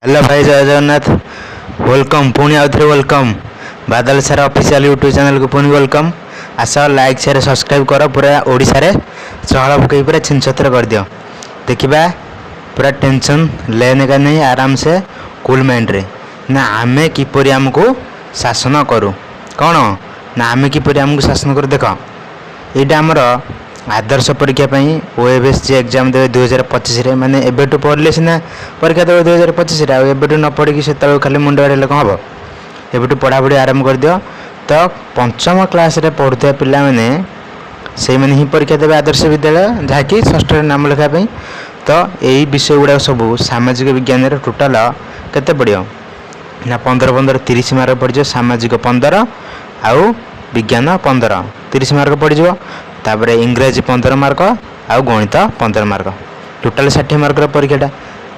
Hello भाई, जय Jagannath. Welcome पुणी आउ थे वेलकम बादल सार ऑफिशियल यूट्यूब चैनल को पुणी वेलकम। आस लाइक शेयर सब्सक्राइब कर पूरा ओडिशा रे चहल पकई पूरा छिनछत्र कर दियो। देखिबा पूरा टेंशन लेने का नहीं, आराम से कूल माइंड रे ना आमे किपरि हमको शासन करू कौन ना आमे किपरि हमको शासन करू। देख यहाँ आमर आदर्श परीक्षा ओएबीएससी एग्जाम देवे 2025 माने एबेटू पढ़ले सीना परीक्षा देवे 2025 एबेटू न पढ़ी से खाली मुंड बाड़े कौन हम। एबेटू पढ़ापढ़ी आरंभ कर दियो। तो पंचम क्लास रे पढ़ुवा पिला माने से मैंने ही परीक्षा देवे आदर्श विद्यालय जहाँकि षष्ठ नाम लेखापी। तो यही विषय गुड़ा सब सामाजिक विज्ञान टोटाल केते पड़ो ना 15 30 मार्क पड़। सामाजिक 15 आउ विज्ञान 15 30 मार्क पड़। तापर इंग्राजी 15 मार्क आउ गणित 15 मार्क टोटाल 60 मार्क परीक्षाटा।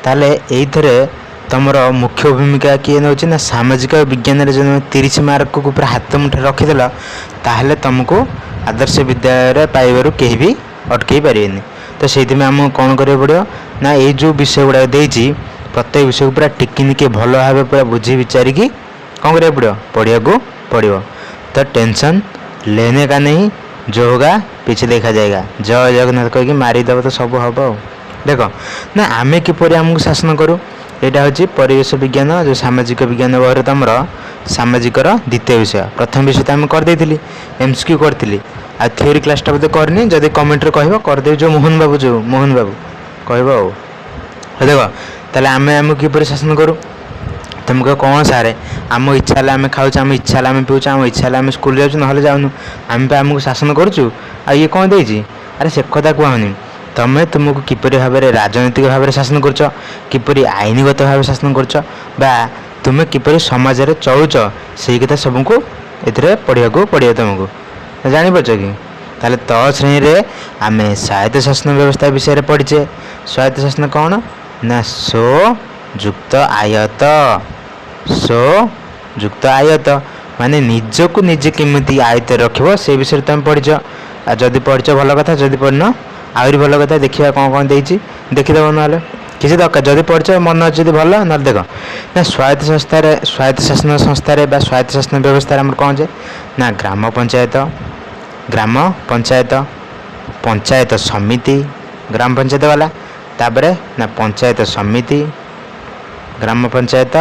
ताले एइथरे तुमर मुख्य भूमिका किए नौ ना सामाजिक विज्ञान जो 30 मार्क को पूरा हाथ मुठे रखीदेल ताहले तुमको आदर्श विद्यालय पाइबार कहीं भी अटकई पारे। तो से आम कौन करा पड़ो ना ये जो विषय गुड़ा देती प्रत्येक विषय को पूरा टिकिनिके भल भाव पूरा बुझी विचारिकी कौन करा पड़ो पढ़िया को पड़ो। तो टेंशन लेने का नहीं, जो होगा पीछे देखा जाएगा। जय जगन्नाथ कह मारिदेव तो सब हम। देख ना आमे किपरि आमको शासन करूँ, यहाँ हूँ परिवेश विज्ञान जो सामाजिक विज्ञान बहर तुम सामाजिक द्वितीय विषय। प्रथम विषय तो आम करदे एमसीक्यू करी आ थ्योरी क्लासटा बोधे करनी। जदि कमेंट कह करदे जो मोहन बाबू कह देख ताले आम किपरि शासन करूँ। तुमको कौन सारे आम इच्छा आम खाऊ, आम इच्छा आम पीऊँ, आम इच्छा आम स्कूल जाऊँ ना जाऊँ आम आमको शासन करूँ। आ ये कौन देती अरे से कथा कहनी तमें तुमको किपरि भाव में राजनैतिक भाव में शासन कर किपरि आईनगत भाव शासन कर तुम्हें किपरि समाज में चलुच से कथा सबको ये पढ़ा पड़ो। तुमको जापर कि ताले त श्रेणी रे आम स्वायत्त शासन व्यवस्था विषय पढ़ीचे। स्वायत्त शासन कौन ना सो युक्त आयत, सो युक्त आयत माने निजक निजे केमिति आयत रखिबो से विषय तुम पढ़ीच। आ जदि पढ़ीच भल कथा, जदि पढ़न आहरी भल कथा। देखिए कौन कौन देती देखीदेव ना किसी दरकार। जदि पढ़ीच मन अच्छे भल ना देख ना स्वायत्त संस्था स्वायत्त शासन संस्था स्वायत्त शासन व्यवस्था आम कौन जे ना ग्राम पंचायत, पंचायत समिति ग्राम पंचायत वाला, तापरे ना पंचायत समिति ग्राम पंचायत,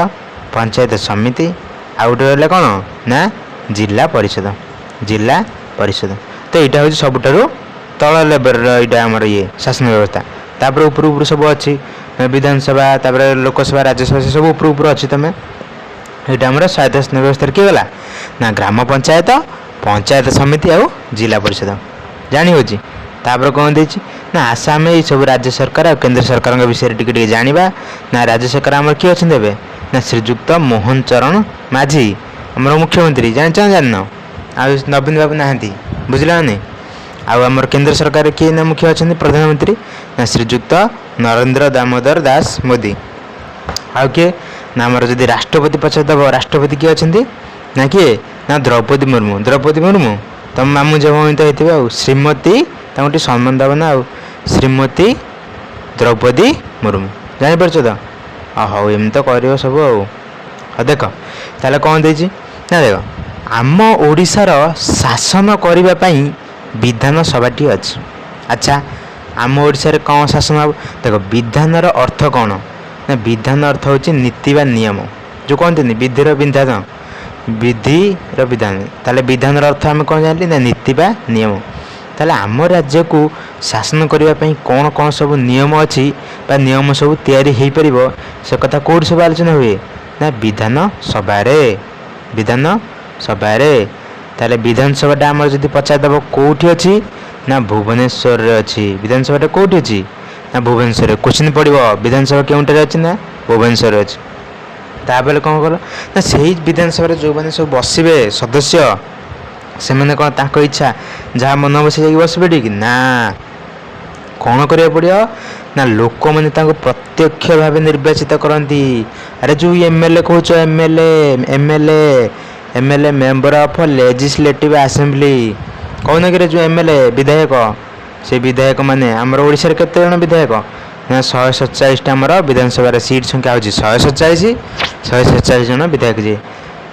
पंचायत समिति आउ गोटे रहा कौन ना जिला परिषद। तो यहाँ हूँ सबुठार तल लेवल यहाँ आमर ये शासन व्यवस्था। तापर ऊपर सब अच्छी विधानसभा, तापर लोकसभा, राज्यसभा से सब ऊपर अच्छी। तुम यहाँ आम स्वायत्त शासन व्यवस्था किए गला ना ग्राम पंचायत, पंचायत समिति आउ जिला परिषद जानी हो। तापर कौन देती ना आसाम ये सब राज्य सरकार और केंद्र सरकार विषय टिके जाना ना। राज्य सरकार आम किए अच्छे देवे ना श्रीजुक्त मोहन चरण माझी आम मुख्यमंत्री जान आ नवीन बाबू नहांती बुझला नहीं। आमर केंद्र सरकार किए ना मुख्य अच्छा प्रधानमंत्री ना श्रीजुक्त नरेंद्र दामोदर दास मोदी। आउ किए ना आमर जदि राष्ट्रपति पचार दब राष्ट्रपति किए अच्छा ना किए ना द्रौपदी मुर्मू तुम मामू जब तो होते श्रीमती तक सम्मान दब ना। श्रीमती द्रौपदी मुर्मू जापर तो हाँ एम तो कर सब। देख ताले कौन देती ना देख आम ओडिशार शासन करने विधान सभाटी अच्छी। अच्छा आम ओडिशा रे कौन शासन हम देख विधानर अर्थ कौन ना विधान अर्थ हूँ नीति बा नियम जो कहते विधिर विधान विधिर विधान। ताले विधानर अर्थ आम कौन जानली ना नीति बा नियम। ताले आम राज्य को शासन करने कौन कौन सब नियम अच्छी बा नियम सब तैयारी हो पार से कथा कौट सब आलोचना हुए ना विधान सभा। ताले विधानसभाटा आमर जदि पचार दब कौटी अच्छी ना भुवनेश्वर अच्छी। विधानसभाटा कौटी अच्छी ना भुवनेश्वर। क्वेश्चन पड़ो विधानसभा केउंटे अच्छी ना भुवनेश्वर अच्छी। तापर कौन कल ना से विधानसभा जो मैंने सब बसवे सदस्य से मैंने कौन ताको इच्छा जहाँ मन बस बसबे टी ना कौन करा पड़ो ना लोक मैंने प्रत्यक्ष भाव निर्वाचित करती। अरे जो एमएलए कौच MLA member of legislative assembly कौन कि जो एमएलए विधायक से विधायक माने आमर ओडिशा केते जन विधायक ना 147 आमर विधानसभा सीट संख्या होची 147 जन विधायक जी।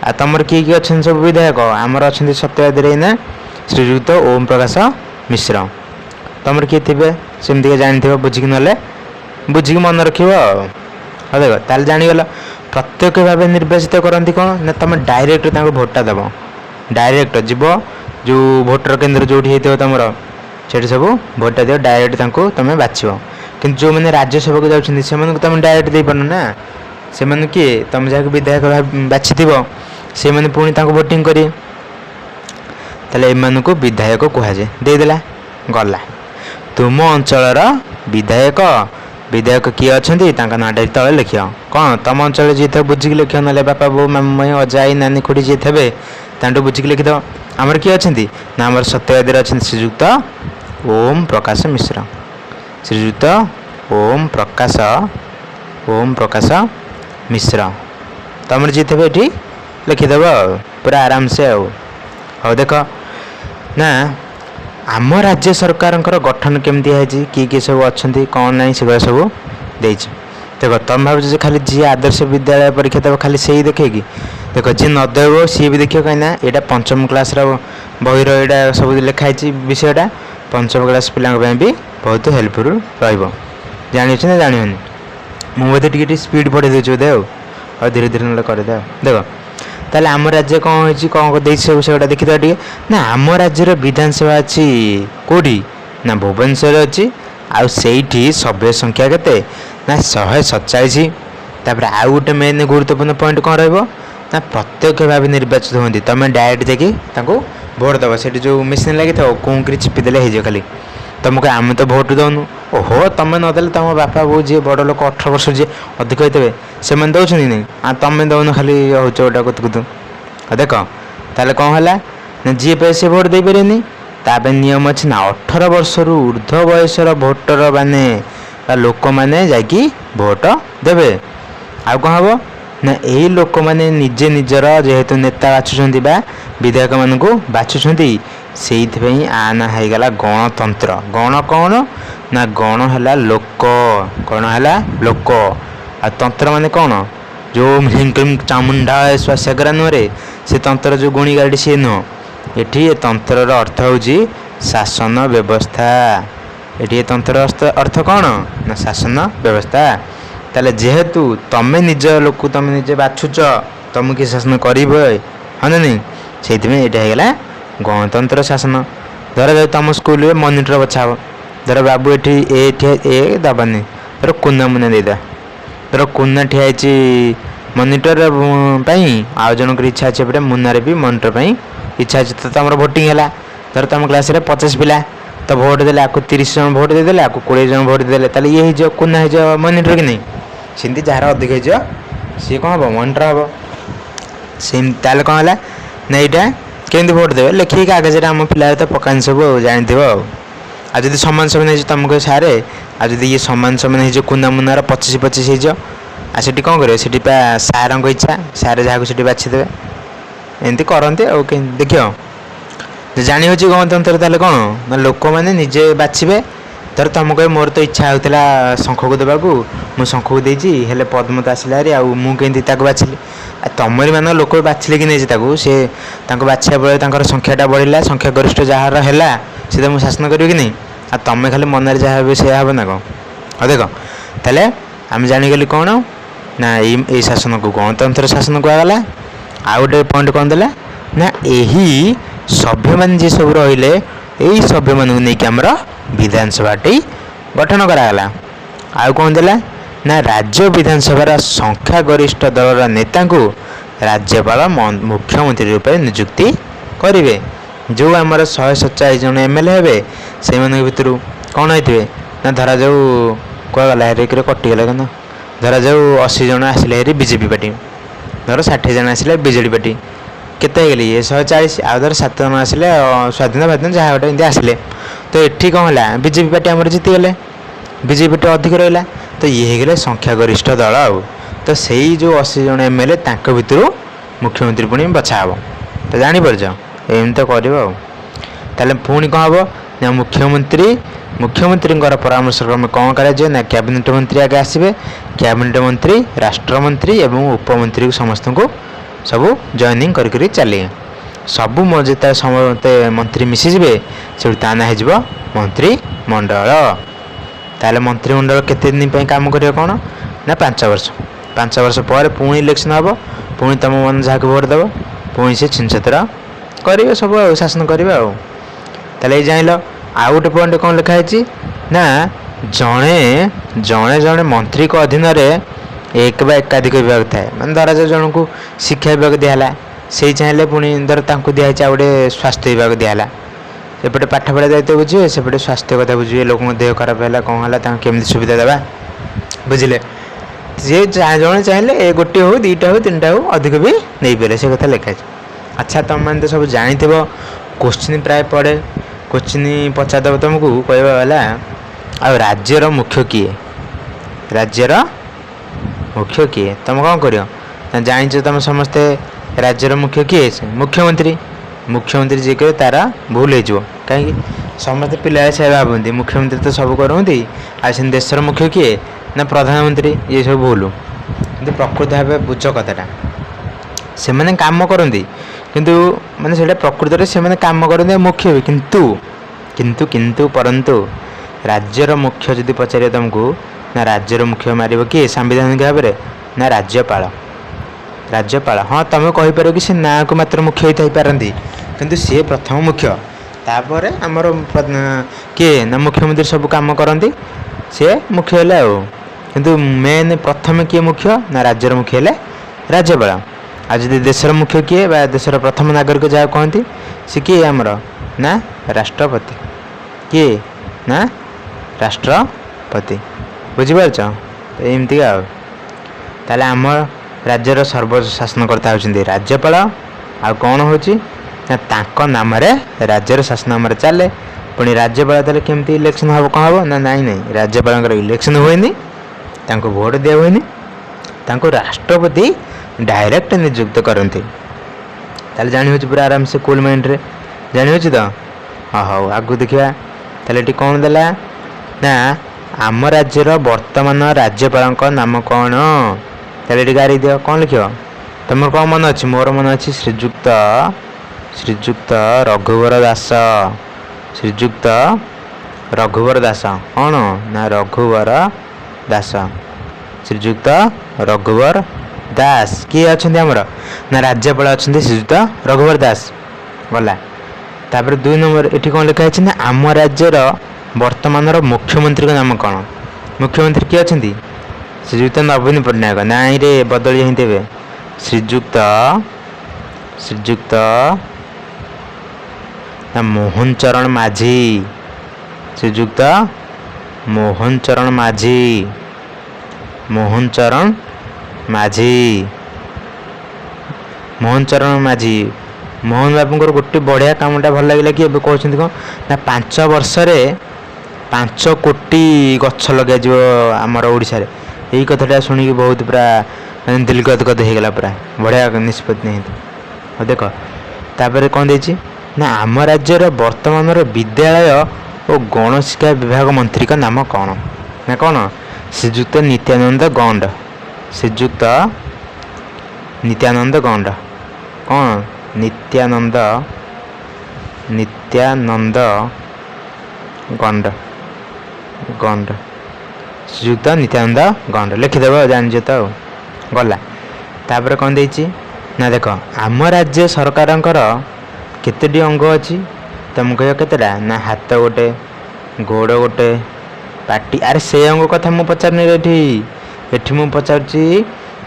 आ तुम किए अच्छा सब विधायक आमर अच्छा सत्यवादी रहीना श्रीयुक्त ओम प्रकाश मिश्र। तुम किए थे सेमती जानी बुझिक ना बुझिक मन रख देख ताल जागल प्रत्यक्ष भाव निर्वाचित करती कौन ना तुम डायरेक्ट भोटा दब डायरेक्ट जीव जो भोटर केन्द्र जो होता तुम से सब भोटा दिव डायरेक्ट तुम बाछ कि जो मैंने राज्यसभा को जाऊँ से तुम डायरेक्ट दे पार ना से किए तुम जहाँ विधायक बाछि से मैंने पुणी भोटिंग करें ताले एमानकु विधायक कहुए देदेला गला तुम अंचल विधायक विधायक किए अच्छा नाटा तले लिख कौन तुम अंचल जी थे बुझिक लिख ना बापा बो मामी अजाई नानी खुड़ी जी थे तांटू बुझिक लिखिद आमर किए अच्छा ना आमर सत्यवादी अच्छा श्रीयुक्त ओम प्रकाश मिश्र श्रीयुक्त ओम प्रकाश मिश्र तुम जी थे ये लिखिदेव पूरा आराम से हाँ देख ना आम राज्य सरकार गठन केमती है किए सब अच्छा कौन ना से सब देख तुम भाव खाली जी आदर्श विद्यालय परीक्षा देव खाली से ही देखे कि देख जी नदेव सी भी देखिए कहीं यहाँ पंचम क्लास बही रहा सब लिखाई विषयटा पंचम क्लास पिला भी बहुत हेल्पफुल रही जानी मुझे टी स्पीड बढ़े दूसरी बोधे और धीरे धीरे ना करदे देख ताले आम राज्य कौन हो कौन दे सब से देखिए टे ना आम राज्यर विधानसभा अच्छी कौटी ना भुवनेश्वर अच्छी आठी सभ्य संख्या केते ना 147 तापर आउ गोटे मेन गुरुत्वपूर्ण पॉइंट कौन रहा प्रत्यक्ष भाव निर्वाचित होती तुम डायरेक्ट जाकि भोट दब से जो मेसीन लगी था कौन चिपिदेले हो खाली तुमको आम तो भोट दौनु ओहो तुम नदेले तुम बापा बो जी बड़ लोक 18 वर्ष जी अधिक होते से दौरान नहीं तुम दौन खाली हो गोटा कुतकुतु देख ताले कौन है ना जी पे से भोट दे पारे ताप नियम अच्छे ना 18 वर्ष ऊर्ध्व बयसर भोटर मैंने लोक मैंने जाकि भोट देवे आ कौन हम ना यही लोक मैंने निजे निजर जेहेतु नेता बाछुंट विधायक मान बाछुंट से आना होगला गणतंत्र गण कौन ना गण है लोक गण है लोक आ तंत्र माने कौन जो हिंक्रिम चामुंडा स्वास्याग्रा नुहरे से तंत्र जो गुणी गाड़ी सी नुह ये तंत्र अर्थ हूँ शासन व्यवस्था ये तंत्र अर्थ कौन ना शासन व्यवस्था ताले जेहेतु तमें निज लोक तुम निजे बाछुच तुम कि शासन कर हाँ ना नहीं से होगा गणतंत्र शासन धर जाऊ तुम स्कूल में मॉनिटर बछा धर बाबू ये दबानी धर कुना मुना देदा धर कुना ठिया मॉनिटर आउ जनक इच्छा अच्छे एपटे मुनारे भी मॉनिटर इच्छा अच्छे तो तुम भोटिंग है धर तुम क्लास 50 पिला तो भोट देले आपको 30 जन भोट देदेले आपको 20 जन भोट देदेले ताले ये हो कुना हो मॉनिटर कि नहीं सेमती जार अधिक हो सी कौन हम मॉनिटर हम सेम ताले कौन है ना यहाँ केमती भोट देवे लिखिक कागज आम पिला तो पकानी सब जानते आदि सामान सामान हो तुमको सारे आदि ये सामान सामान हो कुना मुनार 25 हो से कौन करेंगे से सार इच्छा सारे जहाँ से बाछीदे एमती करते देख जानी हो गणतंत्र ताले कौन ना लोक मैंने निजे बाछे धर तुम कह मोर तो इच्छा होता शंख को देवाक मुझे शंख को देती हेल्ले पद्म तो आसला मुझे बाछिली तुमरी मान लोक बाछिले कि नहीं सी बाछा बेले संख्याटा बढ़ला संख्या गरिष्ठ जार है सी तुम शासन कर कि नहीं आ तुम खाली मन जहाँ भी से हे ना कौन हाँ देख ताले आम जागली कौन ना ये शासन को गणतंत्र शासन कहगला आ गए पॉइंट कौन देला ना यही सभ्य मान जी सब रहिले यही सभ्य मान नहीं आमर विधानसभा गठन करागला आ कौन देला ना राज्य विधानसभा संख्या गरिष्ठ दल नेता को राज्यपाल मुख्यमंत्री रूप में नियुक्ति करेंगे जो आमर 147 जन एमएलए हे से भर कौन होते ना धरा जाऊ कहगला हेरिक कटिगला क्या धरा जाऊ 80 जन आसिले हेरी बीजेपी पार्टी धर 60 जन आसिले बीजेडी पार्टी केते गली ये 140 आ धर 7 जन आसिले स्वाधीन जहाँ गोटे एमती आसिले तो ये कौन है बीजेपी पार्टी आमर जीतीगले बीजेपी पार्टी अधिक रहा तो ये होगले संख्या गरिष्ठ दल आ तो से जो 80 जन एमएलए भितर मुख्यमंत्री पुणी बछा हे तो जापर एम तो कर पुणी कौन हम ना मुख्यमंत्री मुख्यमंत्री परामर्श क्रमे कौन कर कैबिनेट मंत्री आगे आसवे कैबिनेट मंत्री राष्ट्रमंत्री एवं उपमंत्री समस्त को सब जॉइनिंग करी चलिए सबू जिते समस्ते मंत्री मिशीजे से ना हो मंत्रिमंडल ताले मंत्रिमंडल केते दिन काम कर कौन ना 5 वर्ष पर पुणी इलेक्शन हम पुणी तुम मन जहाँ भोट देव पुणी से छिनछतर करेंगे सब शासन करेंगे ताले जान आउ गोटे पॉइंट कौन लिखाई ना जड़े जड़े जड़े मंत्री को अधीन एक बा एकाधिक विभाग थाए मैंने धरा जाए जन को शिक्षा विभाग दिहला से चाहिए पुणी धर दिखाई गोटे स्वास्थ्य विभाग दिहला सेपटे पाठपढ़ा दायित्व बुझे सेपटे स्वास्थ्य कथा बुझे लोक देह खराब है कौन है केमी सुविधा देवा बुझे जे जड़े चाहिए ए गोटे हो 2टा हो 3टा हो अधिक भी नहीं पारे से कथा लिखाई। अच्छा तुम मैंने तो सब जानी क्वेश्चन प्राय पड़े क्वेश्चन पचारदेव तुमको कहवाला आ राज्यर मुख्य किए राज्यर मुख्य किए तुम कौन कर जान तुम समस्ते राज्यर मुख्य किए मुख्यमंत्री मुख्यमंत्री जी कहे तार भूल हो कहीं समस्त पिला से भावती मुख्यमंत्री तो सब करती आ देशर मुख्य किए ना प्रधानमंत्री ये सब भूल कि प्रकृत भाव बुझ कथाटा से मैंने काम करती किंतु माने से प्रकृत में से काम करते मुख्य भी किंतु किंतु किंतु परंतु राज्यर मुख्य जदि पचारे तुमको ना राज्यर मुख्य मार किए सांविधानिक भाव में ना राज्यपाल राज्यपाल हाँ तुम कहीपर कि से ना को मात्र मुख्य होता पारती किंतु सी प्रथम मुख्य तापर आमर किए ना मुख्यमंत्री सब काम करती सी मुख्य है किंतु मेन प्रथम किए मुख्य ना राज्यर मुख्य है राज्यपाल आज जदि देशर मुख्य किए बा देशर प्रथम नागरिक जहाँ कहती सी किए आमर ना राष्ट्रपति किए ना राष्ट्रपति बुझीपार एमती ताले आम राज्यर सर्वशासनकर्ता होती राज्यपाल आ कौन हो नाम राज्यर शासन नाम चले पुणी राज्यपाल ताले केमती इलेक्शन हम कौन हम ना नाई नहीं राज्यपाल इलेक्शन हुए भोट दिया हुए राष्ट्रपति डायरेक्ट नियुक्त करती ताले जानी हो पूरा आराम से कूल माइंड रे जानी हो तो हाँ हाँ आगू देखा ताले कौन देला ना आम राज्यर वर्तमान राज्यपाल नाम कौन ताले गाड़ी दियो कौन लिख तुम कौन मन अच्छी मोर मन अच्छी श्रीजुक्त श्रीजुक्त रघुवर दास श्रीजुक्त रघुवर दास कौन ना रघुवर दास श्रीजुक्त रघुवर दास किए अच्छा ना राज्यपाल अच्छा श्रीजुक्त रघुवर दास गला तापर 2 नंबर ये कौन लिखाई ना आम राज्यर वर्तमान मुख्यमंत्री नाम कौन मुख्यमंत्री किए अच्छा श्रीजुक्त नवीन पट्टनायक नाई रे बदली जाते श्रीजुक्त श्रीजुक्त मोहन चरण माझी श्रीजुक्त मोहन चरण माझी मोहन चरण माझी मोहन चरण माझी मोहन बाबू गोटे बढ़िया कामटा भल लगे कि कहते कौन ना 5 वर्ष 5 कोटी गछ लगे आमर ओडिशा रे यही कथाटा शुणिक बहुत पूरा दिल गदगद होगला पूरा बढ़िया निष्पत्ति नहीं देख तापर कौन देती ना आम राज्यर वर्तमान विद्यालय और गणशिक्षा विभाग मंत्री का नाम कौन ना कौन श्रीजुक्त नित्यानंद गौंड श्रीजुक्त नित्यानंद गौंड कौन नित्यानंद नित्यानंद गौंड गौंड श्रीजुक्त नित्यानंद गौंड लिखिदेव जान तो गला तापर कौन देती ना देख आम राज्य सरकार केतोटी अंग अच्छी तुम कह केतेटा ना हाथ गोटे गोड़ गोटे पाटी अरे से अंग कथा मु पचारनी एठी मु पचारुची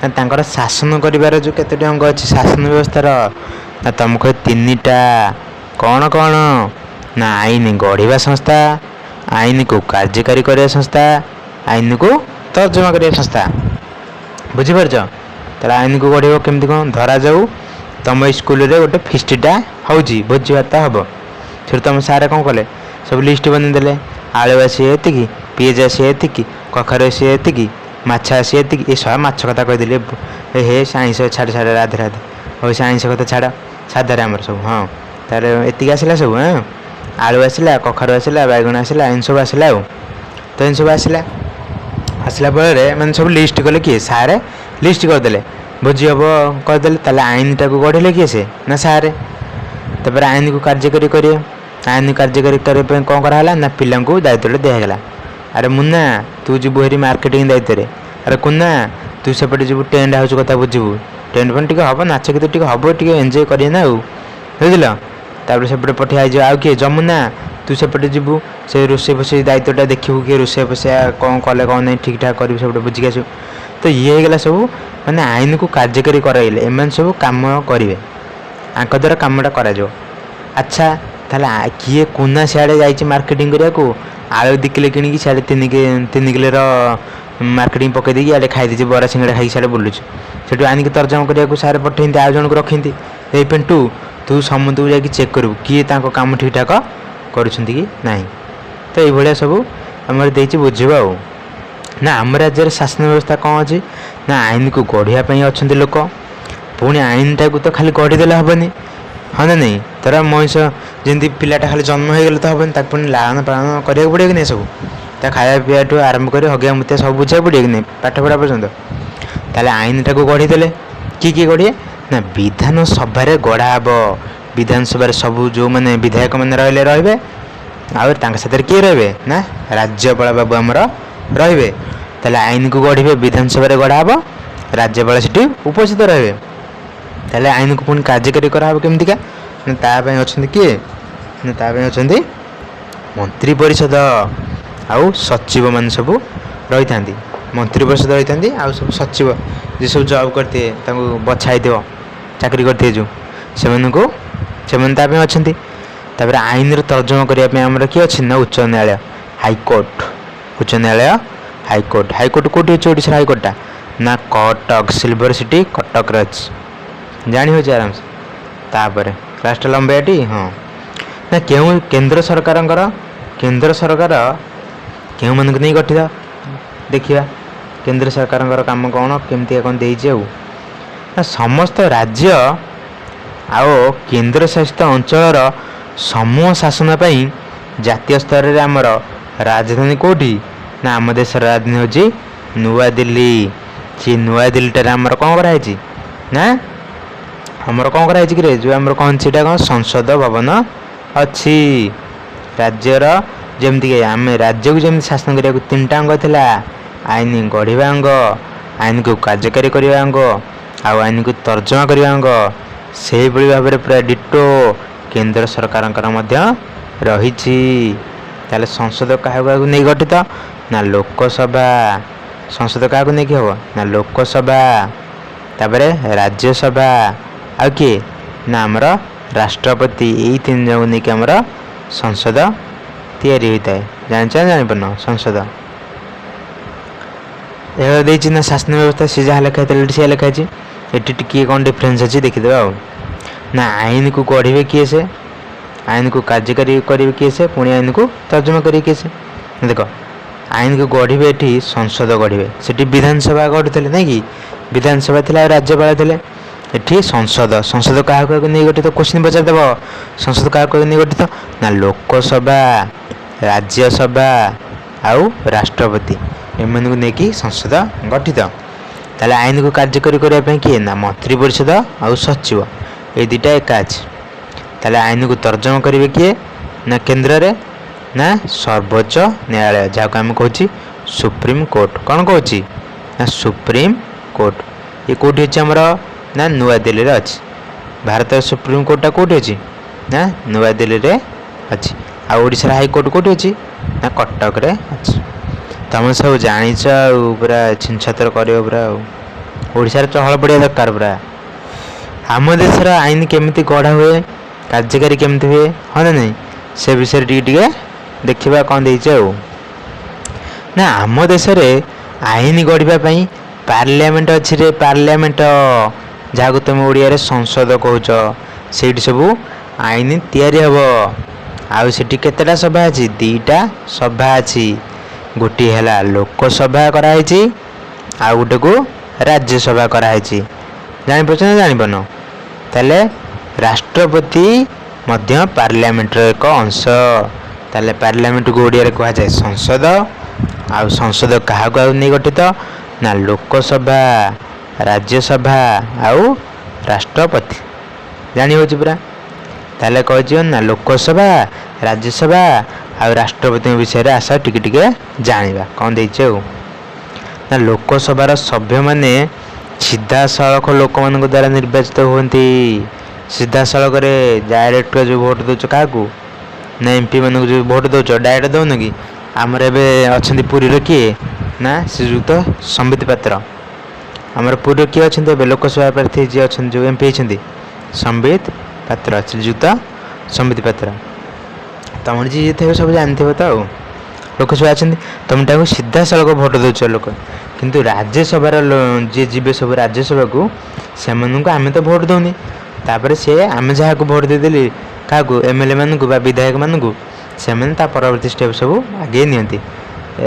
ना शासन करिवार जो केतोटी अंग अच्छी शासन व्यवस्थार ना तुम कह 3टा कौन कौन ना आईन गढ़ा संस्था आईन को कार्यकारी करने संस्था आईन को तर्जमा करने संस्था बुझीपार तार आईन को गढ़ केमती कौन धरा जाऊ तुम स्कूल रे गोटे फिस्टा होजी भोजी भात हम फिर तुम सारे कौन कले सब लिस्ट बनईदे आलू आसी एति पिज आसी एति कखार आसी एति माछ आसी एति ये सब माछ कथा कहीदे हे से आईस छाड़ छाड़ राधे राधे हो से आईस कथा छाड़ साधारे आमर सब हाँ तार एति आसला सब हाँ आलू आसला कखारू आसला बैगण आसला एन सब आसला तो एन सब आसला आसला मैंने सब लिस्ट कले किए सारे लिस्ट करदे भोजी हम करदे आईनटा को गढ़ले किए से ना सारे तापर आईन को कार्यकारी करें आईन कार्यकारी करने कौन कराला ना पिला दायित्व दिगला अरे मुन्ना तू जीवु हेरी मार्केटिंग दायित्व अरे कुन्ना तू सेपटे जीवु टेंट हाउस कथा बुझू टेंट फैंट टे हम नाच गीत टे हम टे एंजय करें ना बुझल तापर सेपटे पठिया आउ किए जमुना तू सेपटे जीवु से रोसे फोसे दायित्वटा देखू किए रोसे फोसे कौन कले कौन नहीं ठीक ठाक कर सब बुझिक आसू तो ये होगा सब मैंने आईन को कार्यकारी कराइले एम सब कम करेंगे आंक द्वारा कमटा कर अच्छा ताला किए कुना सियाड़े जाइए मार्केटिंग करने को आलू 2 किलो किणी सियाड़े 3 किलो मार्केटिंग पकई देगी आड़े खाई दीजिए बरा सिंगड़ा खाई सियाड़े बुलूँ से आनिक तर्जमा करने को सारे पठे आउ जन को रखी ये पेंटू तू समस्त को जाकि चेक करू किए काम ठीक ठाक करुँच कि ना तो ये सब आम देती बुझा ना आम राज्य शासन व्यवस्था कौन अच्छी ना आईन को गढ़ापी अच्छा लोक पुणी आईनटा को तो खाली गढ़ीदेले हेनी हाँ ना नहीं तर मनीष जमी पिलाटा खाली जन्म हो गले तो हेनी ताक पुणी लालन पालन कराया पड़े कि नहीं सब ता खाया पीवा आरंभ कर हगिया मुतिया सब बुझा पड़े कि नहीं पाठ पढ़ा पर्यंत ताले आईनटा को गढ़ीदेले किए गढ़े ना विधान सभा गढ़ा हे विधानसभा सबू जो मैंने विधायक मैंने रे आते किए रे ना राज्यपाल बाबू आमर रे ताले आईन को गढ़े विधानसभा गढ़ा हे राज्यपाल से उपस्थित रे ताले आईन को पुणी कार्यकारी कराब केमतिका अच्छा किए अच्छा मंत्री परिषद आउ सचिव मान सब रही था मंत्री परिषद रही था आउ सब सचिव जी सब जॉब करते बछाई चाकरी करते जो से अच्छा आईन तर्जमा करने आम किए अच्छे ना उच्च न्यायालय हाईकोर्ट उच्च न्यायालय हाईकोर्ट हाईकोर्ट कौटी अच्छे ओडिशा हाईकोर्टा ना कटक सिल्वर सिटी कटक अच्छी जानी हो आराम से तापर क्लासटा लंबाटी हाँ ना क्यों केंद्र सरकार क्यों मन को नहीं गठित देखा केंद्र सरकार काम कौन केमती कौन देना समस्त राज्य आओ केंद्र शासित अंचल समूह शासन जातीय स्तर में आमर राजधानी कौटी ना आम देश राजधानी हूँ नुआ दिल्ली सी नुआ दिल्ली आमर कौन कराई ना आमर कौन कराई कि जो आमर कौन सीटा कौन संसद भवन अच्छी राज्यर जमती आम राज्य को जमी शासन करने को 3टा अंग था आईन गढ़ा अंग आईन को कार्यकारी करने अंग आउ आईन को तर्जमा करने अंग से भाव में पूरा डिटो केंद्र सरकार रही संसद क्या नहीं गठित ना लोकसभा संसद क्या नहीं हम ना लोकसभा तापर राज्यसभा आ किए ना आमर राष्ट्रपति यही 3 जन को लेकिन आमर संसद तैयारी होता है जान जान संसद यह ना शासन व्यवस्था सी जहाँ लिखाई सी लिखाई ये टी कौन डिफरेन्स अच्छी देखीदे ना आईन को गढ़े किए से आईन को कार्यकारी करेंगे किए से पुणी आईन को तर्जमा करेंगे किए से देख आईन को गढ़े ये संसद गढ़े से विधानसभा गढ़ुले नहीं कि विधानसभा थी राज्यपाल थे ये संसद संसद क्या नहीं गठित क्वेश्चन पचारदेव संसद क्या नहीं गठित ना लोकसभा राज्यसभा आउ राष्ट्रपति एम को लेकिन संसद गठित ताले आईन को कार्यकारी करने किए ना मंत्री परिषद आउ सचिव ये 2टा एका अच्छी ताले आईन को तर्जमा करेंगे किए ना केंद्र रे ना सर्वोच्च न्यायालय जहाँ को आम कह सुप्रीम कोर्ट कौन कौच ना सुप्रीम कोर्ट ये कौटी अच्छे आमर ना नुआ दिल्ली रे अच्छी भारत सुप्रीम कोर्टा कौटी अच्छी ना नुआ दिल्ली रे अच्छी आ ओडिशा हाईकोर्ट कौटी अच्छी ना कटक रे अच्छी तुम सब जाच पूरा छिनछतर कर पूरा ओडिशा रे चहल पड़िया दरकार पूरा आम देशर आईन केमिति गढ़ा हुए कार्यकारी केमिति हुए हाँ ना नहीं से विषय टे देखा कौन देचे ना आम देश आईन गढ़ापी पार्लियामेंट अच्छी रे पार्लियामेंट जहाँ को तुम ओडिया रे संसद कहूच से सब आईन तैयारी हम आउ से केतेटा सभा अच्छी 2टा सभा अच्छी गोटे है लोकसभा कराई आ गोटे को राज्यसभा कराई जापर ना जान ताले राष्ट्रपति ମଧ୍ୟ ପାର୍ଲାମେଣ୍ଟର ଏକ ଅଂଶ। ତାହେଲେ ପାର୍ଲାମେଣ୍ଟକୁ ଓଡ଼ିଆରେ କୁହାଯାଏ ସଂସଦ। ଆଉ ସଂସଦ କାହାକୁ ନେଇ ଗଠିତ ନା ଲୋକସଭା, ରାଜ୍ୟସଭା ଆଉ ରାଷ୍ଟ୍ରପତି। ଜାଣି ହେଉଛି ପୁରା। ତାହେଲେ କହିଯିବ ନା ଲୋକସଭା, ରାଜ୍ୟସଭା ଆଉ ରାଷ୍ଟ୍ରପତିଙ୍କ ବିଷୟରେ ଆସ ଟିକେ ଟିକେ ଜାଣିବା କ'ଣ ଦେଇଛି ଆଉ। ନା ଲୋକସଭାର ସଭ୍ୟମାନେ ସିଧାସଳଖ ଲୋକମାନଙ୍କ ଦ୍ୱାରା ନିର୍ବାଚିତ ହୁଅନ୍ତି। ସିଧାସଳଖରେ ଡାଇରେକ୍ଟ ଯେଉଁ ଭୋଟ୍ ଦେଉଛ କାହାକୁ ନା MP ମାନଙ୍କୁ ଯେଉଁ ଭୋଟ୍ ଦେଉଛ ଡାଇରେକ୍ଟ ଦେଉନ କି। ଆମର ଏବେ ଅଛନ୍ତି ପୁରୀର କିଏ ନା ଶ୍ରୀଯୁକ୍ତ ସମ୍ବିତ ପାତ୍ର। ଆମର ପୁରୀର କିଏ ଅଛନ୍ତି ଏବେ ଲୋକସଭା ପ୍ରାର୍ଥୀ ଯିଏ ଅଛନ୍ତି ଯେଉଁ MP ହେଇଛନ୍ତି ସମ୍ବିତ ପାତ୍ର, ଶ୍ରୀଯୁକ୍ତ ସମ୍ବିତ ପାତ୍ର। ତମର ଯିଏ ଥିବେ ସବୁ ଜାଣିଥିବ ତ ଆଉ। ଲୋକସଭା ଅଛନ୍ତି, ତମେ ତାଙ୍କୁ ସିଧାସଳଖ ଭୋଟ୍ ଦେଉଛ ଲୋକ। କିନ୍ତୁ ରାଜ୍ୟସଭାର ଯିଏ ଯିବେ ସବୁ ରାଜ୍ୟସଭାକୁ ସେମାନଙ୍କୁ ଆମେ ତ ଭୋଟ୍ ଦେଉନି। ତାପରେ ସେ ଆମେ ଯାହାକୁ ଭୋଟ୍ ଦେଇଦେଲି କାହାକୁ MLA ମାନଙ୍କୁ ବା ବିଧାୟକ ମାନଙ୍କୁ ସେମାନେ ତା ପରବର୍ତ୍ତୀ ଷ୍ଟେପ୍ ସବୁ ଆଗେଇ ନିଅନ୍ତି,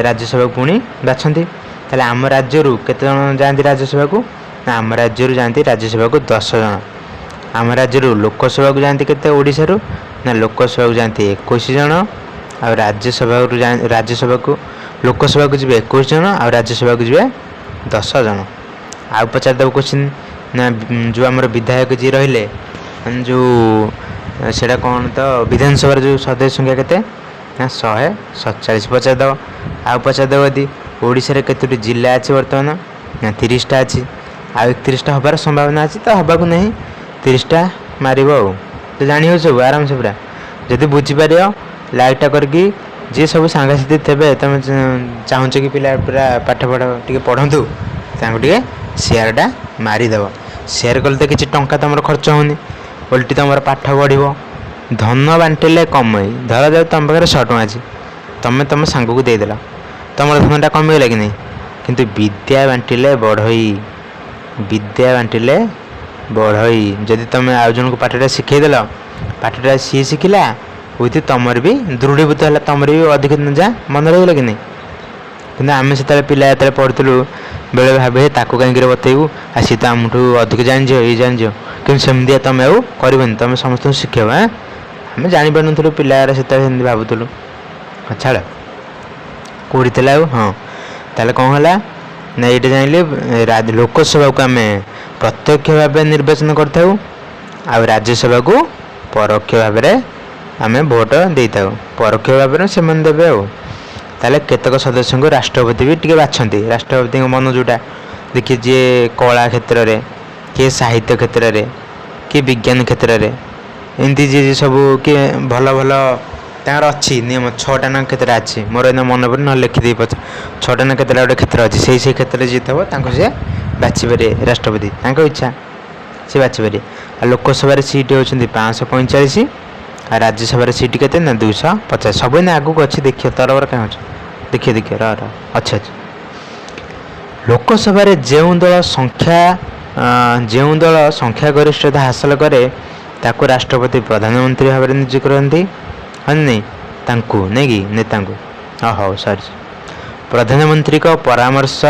ରାଜ୍ୟସଭାକୁ ପୁଣି ବାଛନ୍ତି। ତାହେଲେ ଆମ ରାଜ୍ୟରୁ କେତେ ଜଣ ଯାଆନ୍ତି ରାଜ୍ୟସଭାକୁ ନା ଆମ ରାଜ୍ୟରୁ ଯାଆନ୍ତି ରାଜ୍ୟସଭାକୁ 10 ଜଣ। ଆମ ରାଜ୍ୟରୁ ଲୋକସଭାକୁ ଯାଆନ୍ତି କେତେ ଓଡ଼ିଶାରୁ ନା ଲୋକସଭାକୁ ଯାଆନ୍ତି 21 ଜଣ। ଆଉ ରାଜ୍ୟସଭାକୁ ଲୋକସଭାକୁ ଯିବେ 21 ଜଣ ଆଉ ରାଜ୍ୟସଭାକୁ ଯିବେ 10 ଜଣ। ଆଉ ପଚାରିଦେବ କୋଶ୍ଚିନ୍ ନା ଯେଉଁ ଆମର ବିଧାୟକ ଯିଏ ରହିଲେ ମାନେ ଯେଉଁ ସେଇଟା କ'ଣ ତ ବିଧାନସଭାର ଯେଉଁ ସଦସ୍ୟ ସଂଖ୍ୟା କେତେ ନା 147 ପଚାରିଦେବ। ଆଉ ପଚାରିଦେବ ଯଦି ଓଡ଼ିଶାରେ କେତୋଟି ଜିଲ୍ଲା ଅଛି ବର୍ତ୍ତମାନ ନା 30ଟା ଅଛି। ଆଉ 31ଟା ହେବାର ସମ୍ଭାବନା ଅଛି ତ ହେବାକୁ ନାହିଁ, 30ଟା ମାରିବ ଆଉ। ତ ଜାଣି ହେଉଛି ସବୁ ଆରାମସେ ପୁରା। ଯଦି ବୁଝିପାରିବ ଲାଇକ୍ଟା କରିକି ଯିଏ ସବୁ ସାଙ୍ଗସାଥି ଥିବେ ତୁମେ ଚାହୁଁଛ କି ପିଲା ପୁରା ପାଠ ଟିକେ ପଢ଼ନ୍ତୁ ତାଙ୍କୁ ଟିକେ ସେୟାରଟା ମାରିଦେବ। ସେୟାର କଲେ ତ କିଛି ଟଙ୍କା ତୁମର ଖର୍ଚ୍ଚ ହେଉନି, ଓଲଟି ତୁମର ପାଠ ବଢ଼ିବ। ଧନ ବାଣ୍ଟିଲେ କମେଇ। ଧରାଯାଉ ତୁମ ପାଖରେ 100 ଟଙ୍କା ଅଛି, ତୁମେ ତୁମ ସାଙ୍ଗକୁ ଦେଇଦେଲ, ତୁମର ଧନଟା କମିଗଲା କି ନାହିଁ। କିନ୍ତୁ ବିଦ୍ୟା ବାଣ୍ଟିଲେ ବଢ଼ଇ। ବିଦ୍ୟା ବାଣ୍ଟିଲେ ବଢ଼ଇ। ଯଦି ତୁମେ ଆଉ ଜଣଙ୍କୁ ପାଠଟା ଶିଖେଇଦେଲ, ପାଠଟା ସିଏ ଶିଖିଲା ଉଇଥି ତୁମର ବି ଦୃଢ଼ୀଭୂତ ହେଲା, ତୁମର ବି ଅଧିକ ଯା ମନେ ରହିଗଲା କି ନାହିଁ। କିନ୍ତୁ ଆମେ ସେତେବେଳେ ପିଲା ଯେତେବେଳେ ପଢ଼ୁଥିଲୁ ବେଳେ ଭାବେ ତାକୁ କାହିଁକି ବତେଇବୁ, ଆଉ ସିଏ ତ ଆମଠୁ ଅଧିକ ଜାଣିଯିବ, ଏଇ ଜାଣିଯିବ। କିନ୍ତୁ ସେମିତିଆ ତୁମେ ଆଉ କରିବନି, ତୁମେ ସମସ୍ତଙ୍କୁ ଶିଖେଇବ। ଆମେ ଜାଣିପାରୁନଥିଲୁ ପିଲାଗୁରା ସେତେବେଳେ ସେମିତି ଭାବୁଥିଲୁ। ଛାଡ଼ କେଉଁଠି ଥିଲା ଆଉ। ହଁ ତାହେଲେ କ'ଣ ହେଲା ନା ଏଇଟା ଜାଣିଲେ ଲୋକସଭାକୁ ଆମେ ପ୍ରତ୍ୟକ୍ଷ ଭାବେ ନିର୍ବାଚନ କରିଥାଉ ଆଉ ରାଜ୍ୟସଭାକୁ ପରୋକ୍ଷ ଭାବରେ ଆମେ ଭୋଟ ଦେଇଥାଉ। ପରୋକ୍ଷ ଭାବରେ ସେମାନେ ଦେବେ ଆଉ। ତାହେଲେ କେତେକ ସଦସ୍ୟଙ୍କୁ ରାଷ୍ଟ୍ରପତି ବି ଟିକେ ବାଛନ୍ତି। ରାଷ୍ଟ୍ରପତିଙ୍କ ମନ ଯେଉଁଟା ଦେଖି, ଯିଏ କଳା କ୍ଷେତ୍ରରେ, କିଏ ସାହିତ୍ୟ କ୍ଷେତ୍ରରେ, କିଏ ବିଜ୍ଞାନ କ୍ଷେତ୍ରରେ, ଏମିତି ଯିଏ ସବୁ କିଏ ଭଲ ଭଲ ତାଙ୍କର ଅଛି ନିୟମ। 6ଟା ନା କେତେଟା ଅଛି ମୋର ଏଇନା ମନେ ପଡ଼ୁନି, ନହେଲେ ଲେଖିଦେଇ ପଛେ। 6ଟା ନା କେତେଟା ଗୋଟେ କ୍ଷେତ୍ର ଅଛି, ସେଇ କ୍ଷେତ୍ରରେ ଯିଏ ଥିବ ତାଙ୍କୁ ସେ ବାଛିପାରିବେ ରାଷ୍ଟ୍ରପତି, ତାଙ୍କ ଇଚ୍ଛା ସେ ବାଛିପାରିବେ। ଆଉ ଲୋକସଭାରେ ସିଟ୍ ହେଉଛନ୍ତି 545 ଆଉ ରାଜ୍ୟସଭାରେ ସିଟ୍ କେତେ ନା 250। ସବୁ ଏଇନା ଆଗକୁ ଅଛି, ଦେଖିବ ତରବର କାହିଁ ଅଛି, ଦେଖିବ ଅଛି। ଲୋକସଭାରେ ଯେଉଁ ଦଳ ସଂଖ୍ୟା ଗରିଷ୍ଠତା ହାସଲ କରେ ତାକୁ ରାଷ୍ଟ୍ରପତି ପ୍ରଧାନମନ୍ତ୍ରୀ ଭାବରେ ନିଯୁକ୍ତ କରନ୍ତି। ହଁ ନାହିଁ ତାଙ୍କୁ ନାଇଁ କି ନେତାଙ୍କୁ। ହଉ ସରି। ପ୍ରଧାନମନ୍ତ୍ରୀଙ୍କ ପରାମର୍ଶ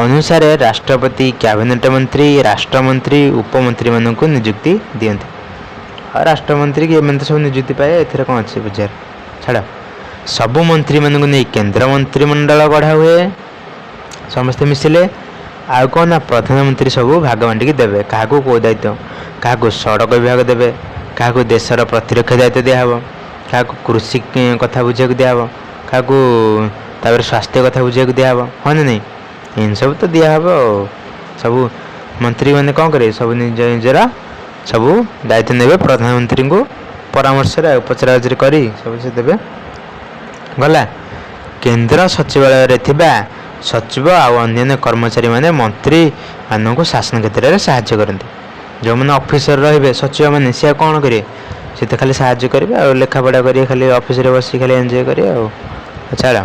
ଅନୁସାରେ ରାଷ୍ଟ୍ରପତି କ୍ୟାବିନେଟ୍ ମନ୍ତ୍ରୀ, ରାଷ୍ଟ୍ରମନ୍ତ୍ରୀ, ଉପମନ୍ତ୍ରୀମାନଙ୍କୁ ନିଯୁକ୍ତି ଦିଅନ୍ତି। ଆଉ ରାଷ୍ଟ୍ରମନ୍ତ୍ରୀ କି ଏମାନେ ତ ସବୁ ନିଯୁକ୍ତି ପାଏ, ଏଥିରେ କ'ଣ ଅଛି ବୁଝିବାର। ଛାଡ଼। ସବୁ ମନ୍ତ୍ରୀମାନଙ୍କୁ ନେଇ କେନ୍ଦ୍ର ମନ୍ତ୍ରିମଣ୍ଡଳ ଗଢ଼ା ହୁଏ, ସମସ୍ତେ ମିଶିଲେ। ଆଉ କ'ଣ ନା ପ୍ରଧାନମନ୍ତ୍ରୀ ସବୁ ଭାଗ ବାଣ୍ଟିକି ଦେବେ, କାହାକୁ କେଉଁ ଦାୟିତ୍ୱ। କାହାକୁ ସଡ଼କ ବିଭାଗ ଦେବେ, କାହାକୁ ଦେଶର ପ୍ରତିରକ୍ଷା ଦାୟିତ୍ୱ ଦିଆହେବ, କାହାକୁ କୃଷି କଥା ବୁଝିବାକୁ ଦିଆହେବ, କାହାକୁ ତାପରେ ସ୍ୱାସ୍ଥ୍ୟ କଥା ବୁଝିବାକୁ ଦିଆହେବ। ହଁ ନା ନାହିଁ ଏମିତି ସବୁ ତ ଦିଆହେବ ଆଉ। ସବୁ ମନ୍ତ୍ରୀମାନେ କ'ଣ କରିବେ, ସବୁ ନିଜର ସବୁ ଦାୟିତ୍ୱ ନେବେ, ପ୍ରଧାନମନ୍ତ୍ରୀଙ୍କୁ ପରାମର୍ଶରେ ପଚରାଉଚରି କରି ସବୁ ସେ ଦେବେ। ଗଲା। କେନ୍ଦ୍ର ସଚିବାଳୟରେ ଥିବା ସଚିବ ଆଉ ଅନ୍ୟାନ୍ୟ କର୍ମଚାରୀମାନେ ମନ୍ତ୍ରୀମାନଙ୍କୁ ଶାସନ କ୍ଷେତ୍ରରେ ସାହାଯ୍ୟ କରନ୍ତି। ଯେଉଁମାନେ ଅଫିସର ରହିବେ ସଚିବମାନେ ସେ ଆଉ କ'ଣ କରିବେ, ସେ ତ ଖାଲି ସାହାଯ୍ୟ କରିବେ ଆଉ ଲେଖାପଢ଼ା କରିବେ, ଖାଲି ଅଫିସରେ ବସି ଖାଲି ଏନ୍ଜୟ କରିବେ ଆଉ। ଛାଡ଼।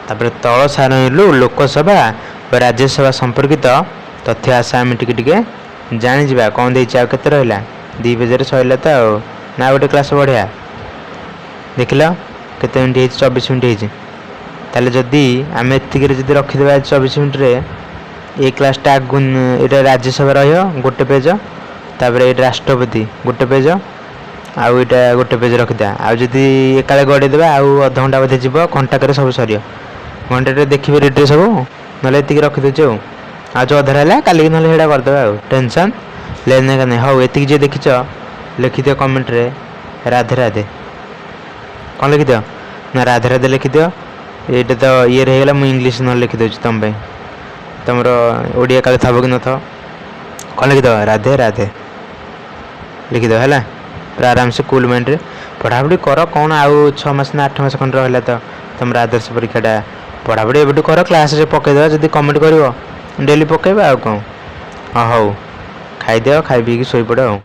ତାପରେ ତଳ ସାରଣୀରୁ ଲୋକସଭା ଓ ରାଜ୍ୟସଭା ସମ୍ପର୍କିତ ତଥ୍ୟ ଆଶା ଆମେ ଟିକେ ଟିକେ ଜାଣିଯିବା। କ'ଣ ଦେଇଛି ଆଉ କେତେ ରହିଲା, 2 ପେଜରେ ସରିଲା ତ ଆଉ। ନା ଗୋଟେ କ୍ଲାସ୍ ବଢ଼ିଆ ଦେଖିଲ କେତେ ମିନିଟ୍ ହେଇଛି, 24 ମିନିଟ୍ ହେଇଛି। ତାହେଲେ ଯଦି ଆମେ ଏତିକିରେ ଯଦି ରଖିଦେବା 24 ମିନିଟ୍ରେ, ଏ କ୍ଲାସ୍ଟା ଆଗକୁ ଏଇଟା ରାଜ୍ୟସଭା ରହିବ 1 ପେଜ, ତାପରେ ଏଇଟା ରାଷ୍ଟ୍ରପତି 1 ପେଜ, आउ इटा गोटे पेज रखिदा आउ जदि एकाले गड़ेदेबा आउ अध घंटा बधे जीव घंटाकर सब सरियो घंटे देखिए रेडी सब ना ये रखिदे आज अधार है काली ना करदे टेंशन लेने का नहीं हाँ ये जी देखी लिखिद कमेंट रे राधे राधे कौन लिखिद ना राधे राधे लिखिद ये तो ये रहेगा मुझे इंग्लीश ना लिखिदे तुम तुमर ओडिया काले था कि न था कौन लिखिद राधे राधे लिखिद है पूरा आराम से कूल माइंड रे पढ़ापढ़ी कर कौन आउ 6 मास ना 8 मास खंड रहा तो तुम आदर्श परीक्षाटा पढ़ापढ़ी एबू कर क्लास रे पकईदेव जब कमेंट कर डेली पकेबा आउ कौन हाँ हौ खाईदे खाई पी शोपड़।